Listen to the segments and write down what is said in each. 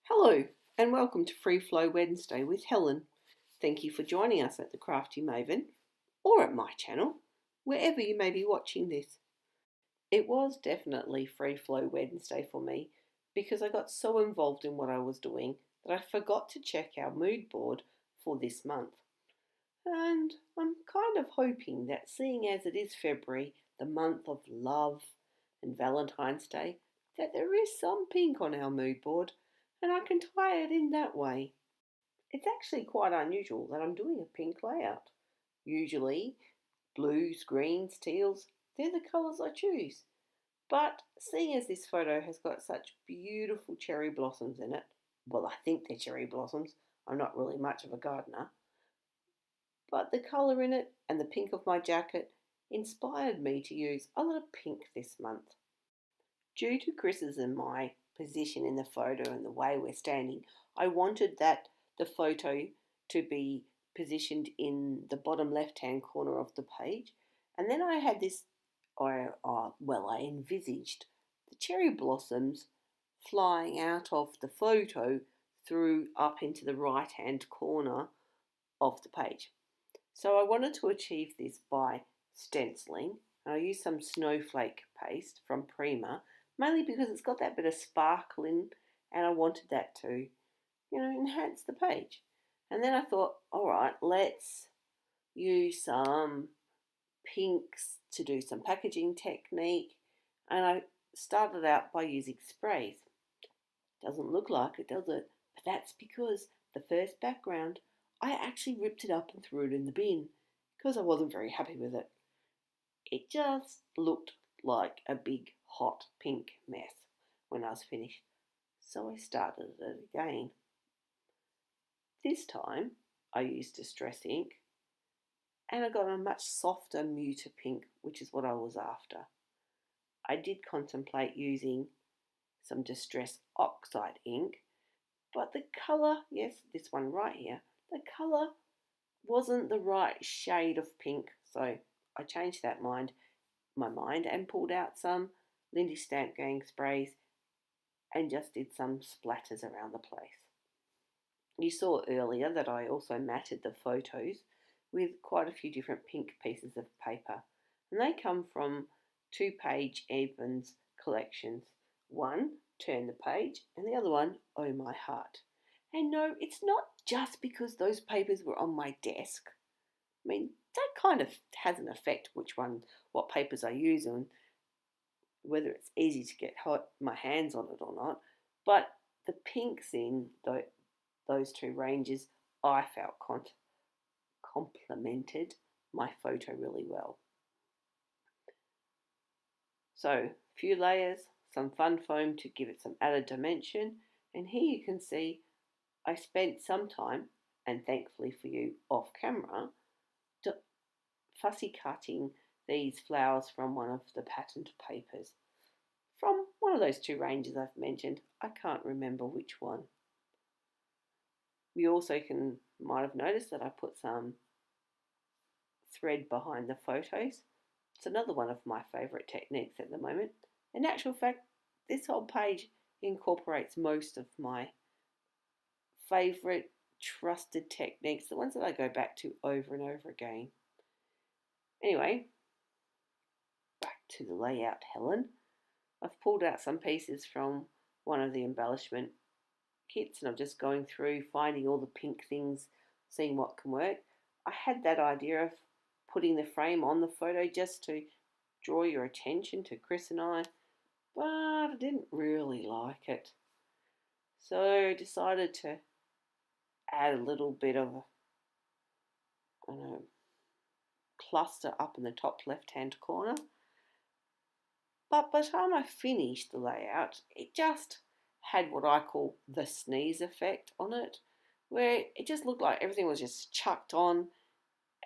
Hello, and welcome to Free Flow Wednesday with Helen. Thank you for joining us at the Crafty Maven, or at my channel, wherever you may be watching this. It was definitely Free Flow Wednesday for me because I got so involved in what I was doing that I forgot to check our mood board for this month. And I'm kind of hoping that seeing as it is February, the month of love and Valentine's Day, that there is some pink on our mood board and I can tie it in that way. It's actually quite unusual that I'm doing a pink layout. Usually, blues, greens, teals, they're the colours I choose. But seeing as this photo has got such beautiful cherry blossoms in it, well, I think they're cherry blossoms, I'm not really much of a gardener, but the colour in it and the pink of my jacket inspired me to use a little pink this month. Due to Chris's and my position in the photo and the way we're standing, I wanted that the photo to be positioned in the bottom left hand corner of the page. And then I had this, I envisaged the cherry blossoms flying out of the photo through up into the right hand corner of the page. So I wanted to achieve this by stenciling, and I used some snowflake paste from Prima, mainly because it's got that bit of sparkle in, and I wanted that to, enhance the page. And then I thought, all right, let's use some pinks to do some packaging technique, and I started out by using sprays. Doesn't look like it, does it? But that's because the first background, I actually ripped it up and threw it in the bin because I wasn't very happy with it. It just looked like a big hot pink mess when I was finished, so I started it again. This time I used Distress ink and I got a much softer muted pink, which is what I was after. I did contemplate using some Distress Oxide ink, but the colour, yes, this one right here, the colour wasn't the right shade of pink, so I changed my mind and pulled out some Lindy Stamp Gang sprays and just did some splatters around the place. You saw earlier that I also matted the photos with quite a few different pink pieces of paper, and they come from 2-page Evans collections. One, Turn the Page, and the other one, Oh My Heart. And no, it's not just because those papers were on my desk. I mean, that kind of has an effect what papers I use and whether it's easy to get my hands on it or not. But the pinks in those two ranges, I felt complemented my photo really well. So, a few layers, some fun foam to give it some added dimension, and here you can see I spent some time, and thankfully for you off camera, fussy cutting these flowers from one of the patterned papers. From one of those two ranges I've mentioned, I can't remember which one. You also might have noticed that I put some thread behind the photos. It's another one of my favourite techniques at the moment. In actual fact, this whole page incorporates most of my favourite trusted techniques, the ones that I go back to over and over again. Anyway, back to the layout, Helen. I've pulled out some pieces from one of the embellishment kits and I'm just going through finding all the pink things, seeing what can work. I had that idea of putting the frame on the photo just to draw your attention to Chris and I, but I didn't really like it. So I decided to add a little bit of cluster up in the top left hand corner. But by the time I finished the layout, it just had what I call the sneeze effect on it, where it just looked like everything was just chucked on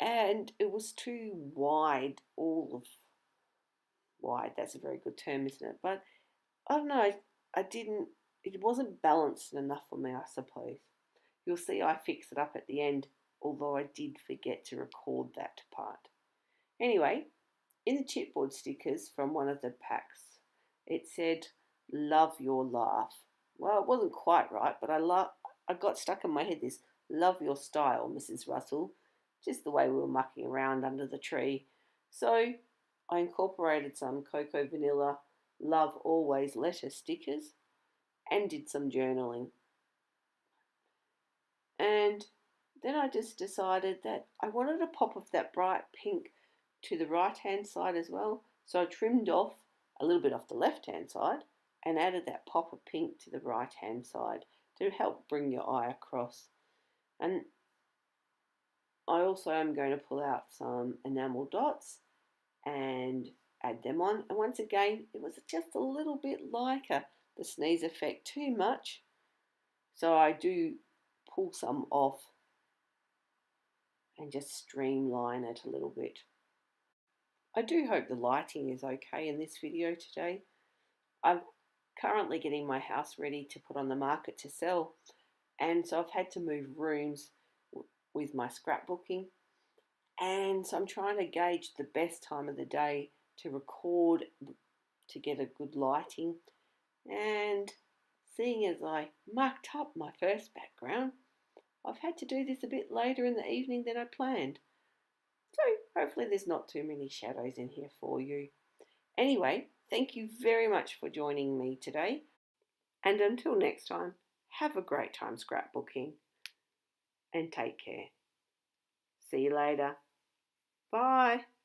and it was too wide, wide, that's a very good term, isn't it? But I don't know, it wasn't balanced enough for me, I suppose. You'll see I fix it up at the end, although I did forget to record that part. Anyway, in the chipboard stickers from one of the packs, it said, Love Your Laugh, Well, it wasn't quite right, but I got stuck in my head this "Love your style, Mrs. Russell," just the way we were mucking around under the tree. So I incorporated some cocoa vanilla "Love always letter" stickers and did some journaling. And then I just decided that I wanted a pop of that bright pink to the right hand side as well. So I trimmed off a little bit off the left hand side and added that pop of pink to the right hand side to help bring your eye across. And I also am going to pull out some enamel dots and add them on. And once again, it was just a little bit like the sneeze effect, too much. So I do pull some off and just streamline it a little bit. I do hope the lighting is okay in this video today. I'm currently getting my house ready to put on the market to sell, and so I've had to move rooms with my scrapbooking, and so I'm trying to gauge the best time of the day to record to get a good lighting. And seeing as I mucked up my first background, I've had to do this a bit later in the evening than I planned. So hopefully there's not too many shadows in here for you. Anyway, thank you very much for joining me today. And until next time, have a great time scrapbooking and take care. See you later. Bye.